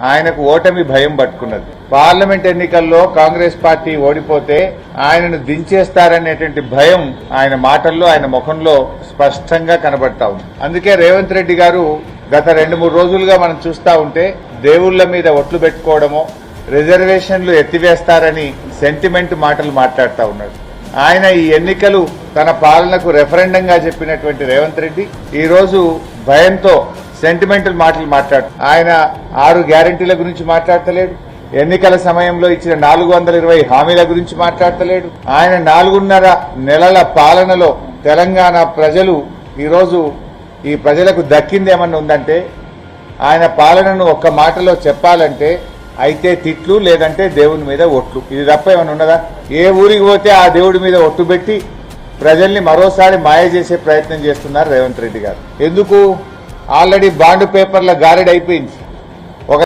ఆయనకు ఓటమి భయం పట్టుకున్నది. పార్లమెంట్ ఎన్నికల్లో కాంగ్రెస్ పార్టీ ఓడిపోతే ఆయనను దించేస్తారనేటువంటి భయం ఆయన మాటల్లో, ఆయన ముఖంలో స్పష్టంగా కనబడతా ఉంది. అందుకే రేవంత్ రెడ్డి గారు గత 2-3 రోజులుగా మనం చూస్తా ఉంటే దేవుళ్ల మీద ఒట్లు పెట్టుకోవడమో, రిజర్వేషన్లు ఎత్తివేస్తారని సెంటిమెంట్ మాటలు మాట్లాడుతూ ఉన్నాడు. ఆయన ఈ ఎన్నికలు తన పాలనకు రెఫరెండంగా చెప్పినటువంటి రేవంత్ రెడ్డి ఈ రోజు భయంతో సెంటిమెంటల్ మాటలు మాట్లాడు. ఆయన 6 గ్యారంటీల గురించి మాట్లాడతలేడు. ఎన్నికల సమయంలో ఇచ్చిన 420 హామీల గురించి మాట్లాడతలేడు. ఆయన 4.5 నెలల పాలనలో తెలంగాణ ప్రజలు ఈరోజు ఈ ప్రజలకు దక్కిందేమన్నా ఉందంటే, ఆయన పాలనను ఒక్క మాటలో చెప్పాలంటే అయితే తిట్లు, లేదంటే దేవుని మీద ఒట్లు. ఇది తప్ప ఏమైనా ఉన్నదా? ఏ ఊరికి పోతే ఆ దేవుడి మీద ఒట్టు పెట్టి ప్రజల్ని మరోసారి మాయ చేసే ప్రయత్నం చేస్తున్నారు రేవంత్ రెడ్డి గారు. ఎందుకు? ఆల్రెడీ బాండ్ పేపర్ల గారెడ్ అయిపోయింది.